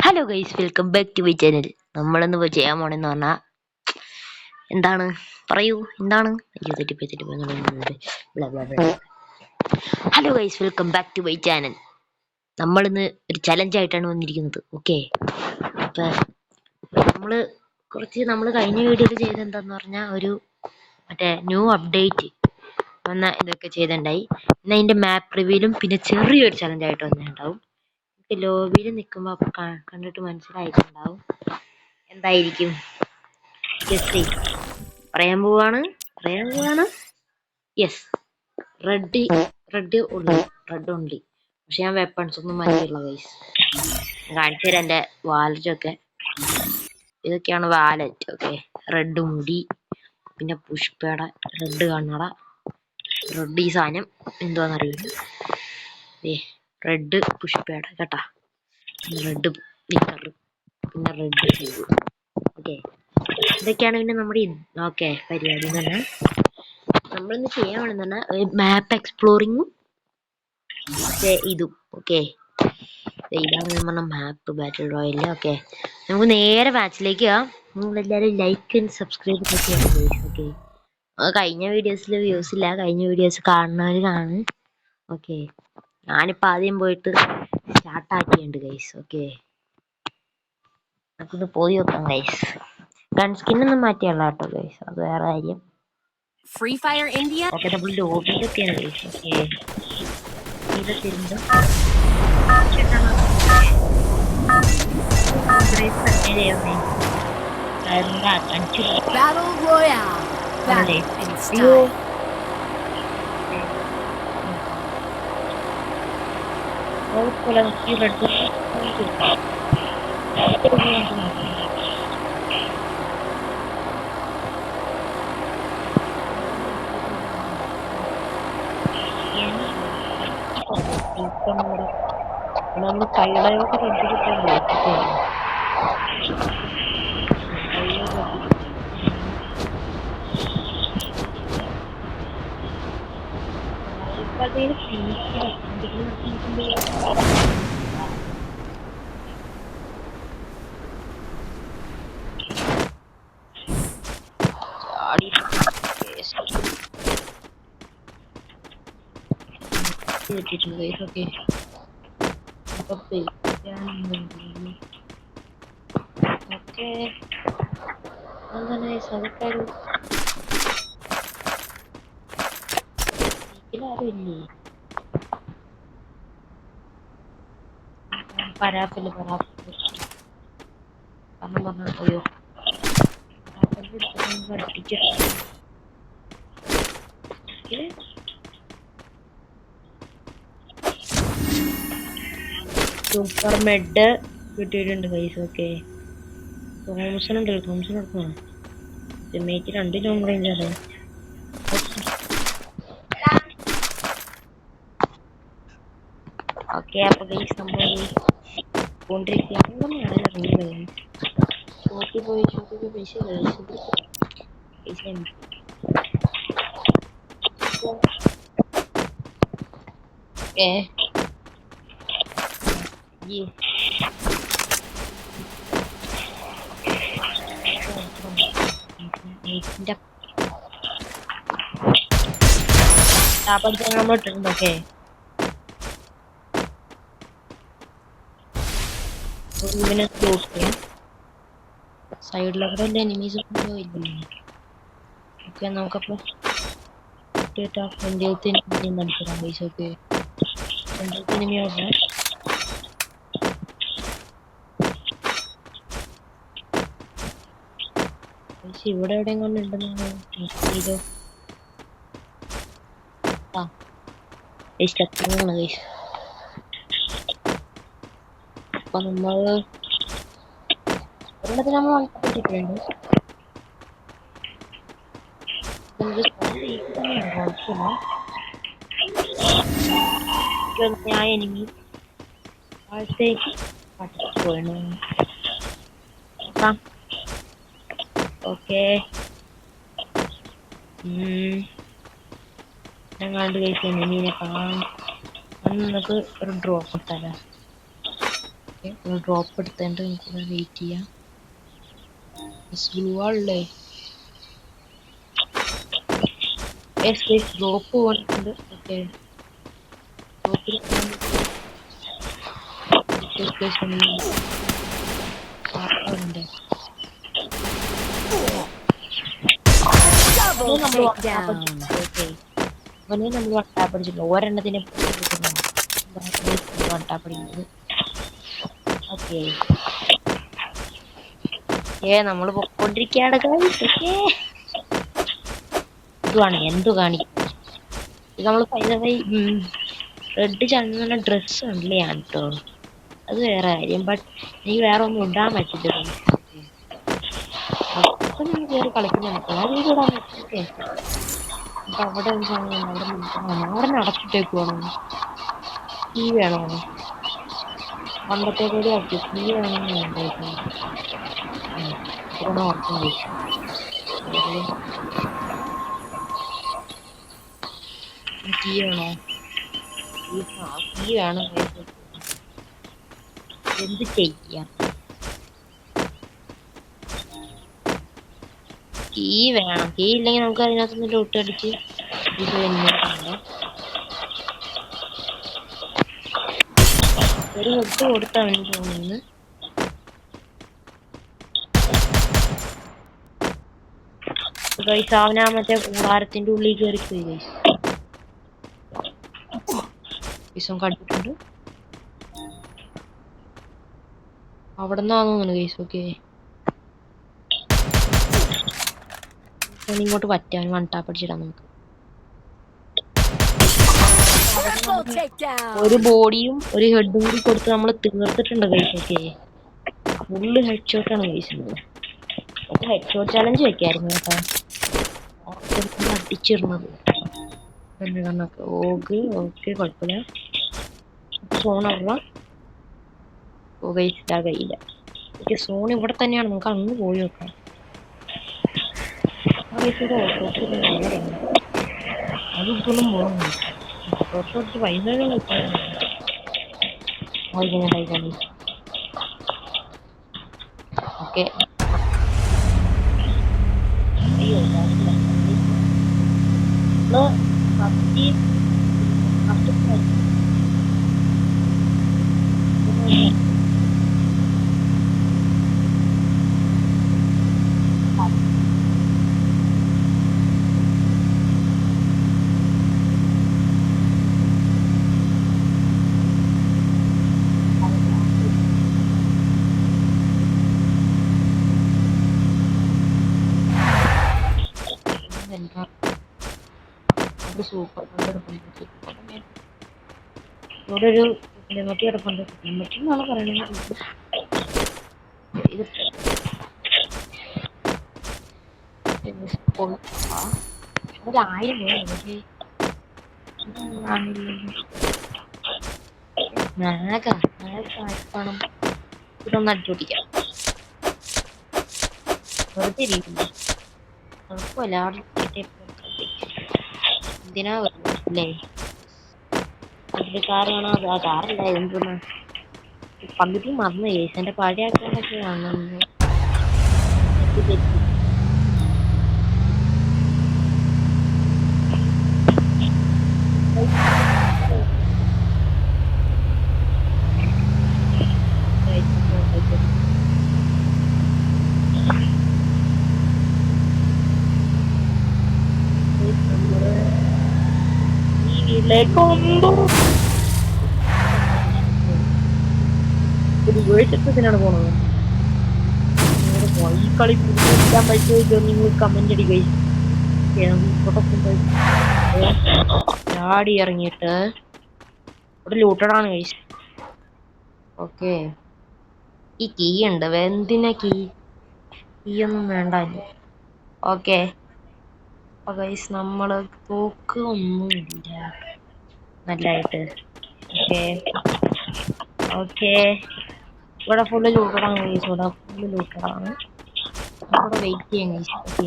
Hello guys, welcome back to my channel. നമ്മളിന്ന് ചെയ്യാൻ പോണെന്ന് പറഞ്ഞാൽ എന്താണ് പറയൂ, എന്താണ്? അയ്യോ, hello guys, welcome back to my channel. നമ്മളിന്ന് ഒരു ചലഞ്ച് ആയിട്ടാണ് വന്നിരിക്കുന്നത്. ഓക്കെ, അപ്പൊ നമ്മൾ കഴിഞ്ഞ വീഡിയോയിൽ ചെയ്ത എന്താന്ന് പറഞ്ഞാൽ ഒരു മറ്റേ ന്യൂ അപ്ഡേറ്റ് വന്ന ഇതൊക്കെ ചെയ്തിട്ടുണ്ടായി. ഇന്ന് അതിന്റെ മാപ്പ് റിവ്യൂലും പിന്നെ ചെറിയൊരു ചലഞ്ച് ആയിട്ട് വന്നിട്ടുണ്ടാവും. ലോബിയിൽ നിൽക്കുമ്പോൾ അപ്പൊ കണ്ടിട്ട് മനസ്സിലായിട്ടുണ്ടാവും എന്തായിരിക്കും. പറയാൻ പോവാണ്. Yes, red only. പക്ഷെ ഞാൻ വെപ്പൺസ് ഒന്നും മാറ്റിയുള്ള ഗൈസ്. കാണിച്ചു തരാം എന്റെ വാലറ്റ് ഒക്കെ. ഇതൊക്കെയാണ് വാലറ്റ്. ഓക്കെ, റെഡ് മുടി, പിന്നെ പുഷ്പയുടെ റെഡ് കണ്ണട, റെഡ് ഈ സാധനം എന്തുവാന്നറിയില്ല. റെഡ് പുഷ്പയുടെ കേട്ടാ, റെഡ് നിക്കർ, പിന്നെ റെഡ് ഷൂ. ഓക്കെ, ഇതൊക്കെയാണ് പിന്നെ നമ്മുടെ പരിപാടി എന്ന് പറഞ്ഞാൽ നമ്മളിന്ന് ചെയ്യാൻ വേണമെന്ന് പറഞ്ഞാൽ മാപ്പ് എക്സ്പ്ലോറിങ്ങും ഇതും. ഓക്കെ, ഇതാണ് ഞാൻ പറഞ്ഞ മാപ്പ് ബാറ്റിൽ റോയൽ. ഓക്കെ, നമുക്ക് നേരെ മാച്ചിലേക്ക് നിങ്ങളെല്ലാവരും ലൈക്ക് ആൻഡ് സബ്സ്ക്രൈബ് ഒക്കെ ചെയ്യണം. ഓക്കെ, കഴിഞ്ഞ വീഡിയോസിൽ വ്യൂസ് ഇല്ല, കഴിഞ്ഞ വീഡിയോസ് കാണുന്നവർ കാണും. ഓക്കെ, ഞാനിപ്പോൾ ആദ്യം പോയിട്ട് സ്റ്റാർട്ടാക്കിയുണ്ട് ഗൈസ്. ഓക്കെ, നമുക്കിത് പോയി നോക്കാം ഗൈസ്. ഗൺ സ്കിന്നൊന്നും മാറ്റിയല്ല കേട്ടോ ഗൈസ്, അത് വേറെ കാര്യം. Free Fire India. ഓക്കെ, നമ്മൾ ലോബിയിലൊക്കെയാണ് guys. Okay, Battle Royale. Battle in style. നമ്മൾ കൈകളൊക്കെ റെഡി കിട്ടാൻ ഓക്കെ, ഓക്കെ, അങ്ങനെ സൗകര്യം ആരുമില്ലേ? പരാപ്പില് പറഞ്ഞു പോയോ? സൂപ്പർ മെഡ് കിട്ടിയിട്ടുണ്ട് ഗൈസ്. ഓക്കെ, തോമസൺ എടുക്കണം. മേക്ക് 2 ലോങ് റേഞ്ച് ആണ്. ഓക്കെ, അപ്പൊ ഗൈസ് നമ്മൾ കൊണ്ടിരിക്കുകയാണ്. ഷോപ്പിൽ പോയി പൈസ പഠിക്കാൻ നമ്മൾ ഇട്ടിട്ടുണ്ട്. ഓക്കെ, ഇവനെ ക്ലോസ് ചെയ്യാം. സൈഡിലൊക്കെ എനിമീസ് ഇല്ലല്ലോ. ഓക്കെ, നമുക്കപ്പോ മനസ്സിലാം പൈസ. ഓക്കെ, എനിമിയോടെ ഇവിടെ എവിടെയും കൊണ്ടുണ്ടെന്നാണ് ചെയ്തോ. അപ്പൊ നമ്മള് ഒരിടത്ത് നമ്മൾ വന്നിട്ടുണ്ട്. ഞാൻ എനിമി താഴത്തേക്ക് പോയണു. ഓക്കെ, ഞങ്ങളുടെ കൈസ് എനിമീനെ കാണാൻ നമുക്ക് ഒരു ഡ്രോപ്പ് തരാം. ഡ്രോപ്പ് എടുത്തിട്ട് നമുക്ക് വെയിറ്റ് ചെയ്യാം. ബ്ലൂ ആളല്ലേ? ഡ്രോപ്പ് പോയിട്ടുണ്ട്. ഓക്കെ, ഡ്രോപ്പിൽ Double നമ്മൾ takedown. അവനെ നമ്മൾ വട്ടാപ്പടിച്ചിട്ടുണ്ട്. ഒരെണ്ണത്തിനെ വട്ടാപ്പടിക്കുന്നത്. ഓക്കെ, നമ്മൾ പൊക്കോണ്ടിരിക്കുകയാണ്. ഇതുമാണ് എന്തു കാണിക്കും. ഇത് നമ്മൾ ഫൈനലായി റെഡ് ചന്ദ്രന ഡ്രസ്സ് ഉണ്ടല്ലേ കേട്ടോ, അത് വേറെ കാര്യം. ബട്ട് എനിക്ക് വേറെ ഒന്നും ഇടാൻ പറ്റില്ല. അപ്പൊ നമ്മൾ കയറി കളിക്കുന്നതാണ്. അത് ഇടാൻ പറ്റും. അപ്പൊ അവിടെ അവിടെ നടച്ചിട്ടേക്കുവാണോ? ടീ വേണോ? പണ്ടത്തെ കൂടി ആക്കി ടീ വേണമെന്ന് വേണ്ടേക്കും. ഓർക്കും ടീ വേണോ? ടീ വേണം. എന്ത് ചെയ്യാം? കീ വേണം. കീ ഇല്ലെങ്കിൽ നമുക്ക് അതിനകത്തുനിന്ന് ലൂട്ടടിച്ച് ഇത് തന്നെയുണ്ട്. ഒരു ഹെഡ് കൊടുത്താണ് തോന്നുന്നത്. അവന മറ്റേ കൂടാരത്തിന്റെ ഉള്ളിൽ കയറിപ്പോയി ഗൈസ്. കണ്ടിട്ടുണ്ട്. അവിടെ നിന്നാന്ന് തോന്നുന്നു ഗൈസ്. ഓക്കെ, ഇങ്ങോട്ട് പറ്റാൻ വൺടാപ്പടിച്ചിടാം നമുക്ക്. Triple takedown. ഒരു ബോഡിയും ഒരു ഹെഡും കൂടി കൊടുത്ത് നമ്മൾ തീർത്തിട്ടുണ്ട് ഗൈസ്. ഓക്കെ, ഫുള്ള് ഹെഡ് ഷോട്ടാണ് ഗൈസ്. ഹെഡ് ഷോട്ട് ചാലഞ്ച് വെക്കായിരുന്നു കേട്ടോ, അടിച്ചിരുന്നത്. ഓക്കെ ഓക്കെ, കുഴപ്പമില്ല. സോൺ അവിടെ. ഓ ഗൈസ്, ഇതാ കയ്യില്ല. ഓക്കെ, സോൺ ഇവിടെ തന്നെയാണ്. നമുക്ക് അങ്ങ് പോയി നോക്കാം. അത് ഇപ്പോഴും പോകുന്നു. കുറച്ച് പൈസകൾ ഓക്കെ. സൂപ്പർ ഇവിടെ ഒരു ലിമിറ്റ് കിടപ്പുണ്ട്. ലിമിറ്റ് എന്നാണ് പറയുന്നത്. ഒരു 1000 പണം ഇതൊന്ന് അടിച്ചോട്ടിക്കാം. വെറുതെ ഇരിക്കുന്നു. കുഴപ്പമില്ല. എന്തിനാ അല്ലേ? അതിന്റെ കാർ വേണോ? ആ കാറല്ല എന്തെന്ന് പകുതി മറന്നു. ഏഷ്യന്റെ പഴയ അക്കൗണ്ടൊക്കെ കാണുന്നു. ാണ് പോണത്. ഈ കളി പിടിക്കാൻ പറ്റുമോ നിങ്ങൾ കമന്റ് അടിക്കുക. ചാടി ഇറങ്ങിയിട്ട് ഇവിടെ ലൂട്ടഡാണ് ഗൈസ്. ഓക്കെ, ഈ കീ ഉണ്ട്. എന്തിനാ കീ ഒന്നും വേണ്ട. ഓക്കെ ഗൈസ്, നമ്മള് തോക്ക് ഒന്നുമില്ല നല്ലായിട്ട്. ഓക്കെ ഓക്കെ, ഇവിടെ ഫുള്ള് ലൂട്ടഡാണ് ഗൈസ്. ഇവിടെ ഫുള്ള് ലൂട്ടഡാണ്. ഇവിടെ വെയിറ്റ് ചെയ്യാം ഗൈസ്. ഓക്കെ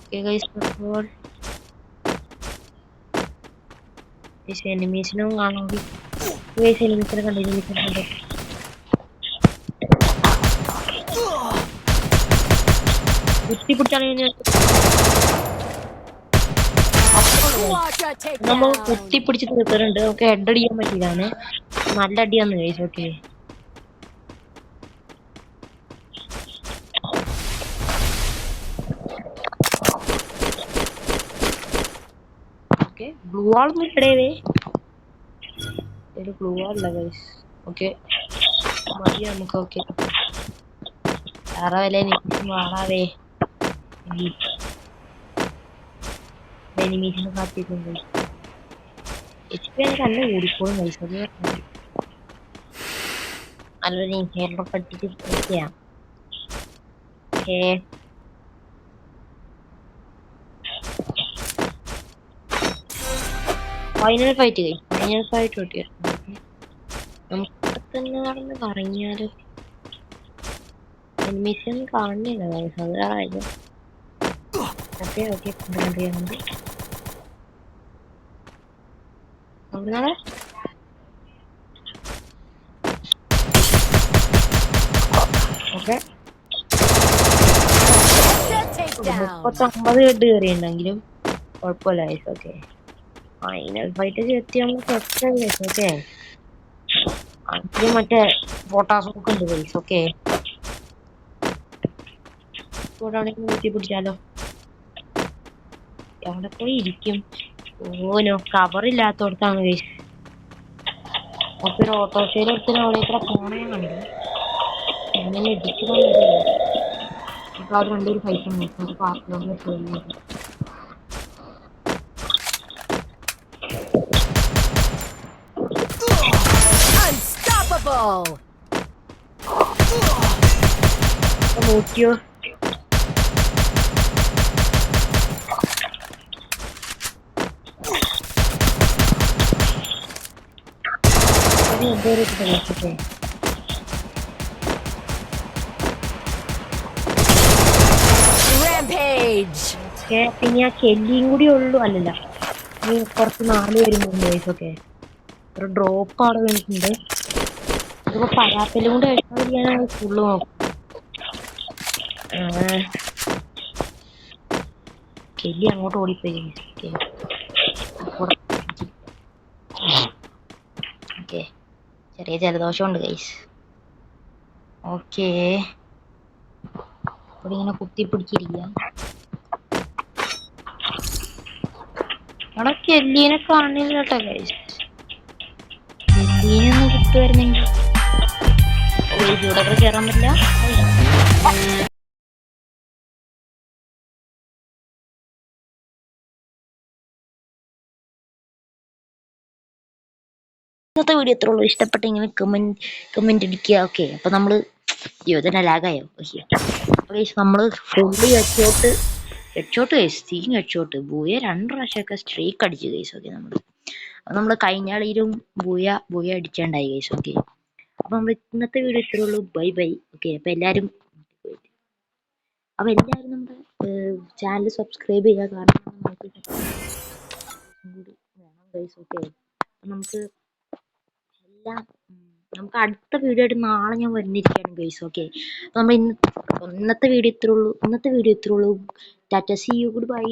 ഓക്കെ ഗൈസ്, എനിമീസിനും കാണുമെങ്കിൽ എനിമീസിനെ കണ്ടു കുത്തി പിടിച്ചാണെങ്കിൽ Quadra നമ്മൾ takedown. കുത്തി പിടിച്ച് തീർത്തിട്ടുണ്ട്. നമുക്ക് ഹെഡ് അടിക്കാൻ പറ്റിയതാണ്. നല്ല അടിയാന്ന് guys. Okay okay blue wall ഇടയവേ ഒരു ബ്ലൂ വാളില്ല ഗൈസ്. ഓക്കെ മതി നമുക്ക്. ഓക്കെ വേറെ വല്ല വാളാവേ എനിമീസിനെ കാത്തിട്ടുണ്ട്. HP എനിക്ക് നല്ല കൂടിക്കോളും ഗൈസ്. അത് നല്ലൊരു ഇൻഹേലറൊക്കെ അടിച്ചിട്ട് ചെയ്യാം. ഓക്കെ ഫൈനൽ ഫൈറ്റ് കഴിയും. ഫൈനൽ ഫൈറ്റ് കിട്ടിയ നമുക്ക് തന്നെ നടന്ന് കറങ്ങിയാലോ. എനിമീസിനെ കാണുന്നില്ല ഗൈസ്. അത് കാര്യം. ഓക്കെ ഓക്കെ കണ്ടുകൊണ്ട് അവിടെ ഓക്കെ Quadra takedown. 39 ഹെഡ് കയറിയുണ്ടെങ്കിലും കുഴപ്പമില്ല ഗൈസ്. ഓക്കെ ഫൈനൽ ഫൈറ്റ് എത്തിയാൽ ഗൈസ്. ഓക്കെ അതിന് മറ്റേ പൊട്ടാസ് ഒക്കെ ഉണ്ട് ഗൈസ്. ഓക്കെ ഇവിടെയാണെങ്കിൽ ഊറ്റി പിടിച്ചാലോ. എവിടെ പോയി ഇരിക്കും. ഓനോ കവറില്ലാത്തോടത്താണ് ഗൈസ്. ഒരു ഓട്ടോറിക്ഷയിൽ എടുത്തിന് അവിടെ കൂടെ പോണേ കണ്ടു. എങ്ങനെ ഇടിക്കണം അപ്പൊ അവിടെ രണ്ടൊരു ഫൈറ്റ് ഉണ്ട്. പാർട്ടിലോട്ട് പോകുന്നത് Unstoppable. നോക്കിയോ. Rampage. പിന്നെ ആ കെല്ലിയും കൂടി ഉള്ളു. അല്ലല്ല ഇനി കുറച്ച് 4 പേരും ഗൈസ്. ഓക്കെ ഒരു ഡ്രോപ്പ് അവിടെ വീണിട്ടുണ്ട്. ഇതിപ്പോ പരാത്തലും കൊണ്ട് കഴിക്കാതിരിക്കാനാണ് ഫുള്ള് നോക്കും. കെല്ലി അങ്ങോട്ട് ഓടിപ്പോയി. ഓക്കെ ചെറിയ ജലദോഷം ഉണ്ട് ഗൈസ്. ഓക്കെ ഇവിടെ ഇങ്ങനെ കുത്തി പിടിച്ചിരിക്കുക. അവിടെ കെല്ലീനെ കാണില്ല കേട്ടോ ഗൈസ്. കെല്ലീനെ ഒന്ന് കിട്ടുമായിരുന്നെങ്കിൽ ഇവിടെ കയറാൻ പറ്റില്ല. ഇന്നത്തെ വീഡിയോ എത്ര ഉള്ളൂ. ഇഷ്ടപ്പെട്ട ഇങ്ങനെ കമന്റ് അടിക്കുക. ഓക്കെ അപ്പൊ നമ്മള് യുവതന ലാഗായോ. നമ്മള് ഫുള്ളി ഹെഡ്ഷോട്ട് കഴിച്ചു. തീയും ഹെഡ്ഷോട്ട് ബൂയ 2 പ്രാവശ്യമൊക്കെ സ്ട്രീക്ക് അടിച്ചു കഴിച്ചു. ഓക്കെ നമ്മള് കഴിഞ്ഞ കളിയിലും ബൂയ അടിച്ചാണ്ടായി കഴിച്ചു. ഓക്കെ അപ്പൊ നമ്മൾ ഇന്നത്തെ വീഡിയോ ഇത്രേ ഉള്ളൂ. Bye bye. ഓക്കെ അപ്പൊ എല്ലാരും നമ്മുടെ ചാനൽ സബ്സ്ക്രൈബ് ചെയ്യുക. കാരണം നമുക്ക് വേണം ഗൈസ്. ഓക്കെ നമുക്ക് നമുക്ക് അടുത്ത വീഡിയോ ആയിട്ട് നാളെ ഞാൻ വരുന്നിരിക്കുകയാണ് ഗൈസ്. ഓക്കെ നമ്മൾ ഇന്നത്തെ വീഡിയോ ഇത്രേ ഉള്ളൂ. Tata see you good bye.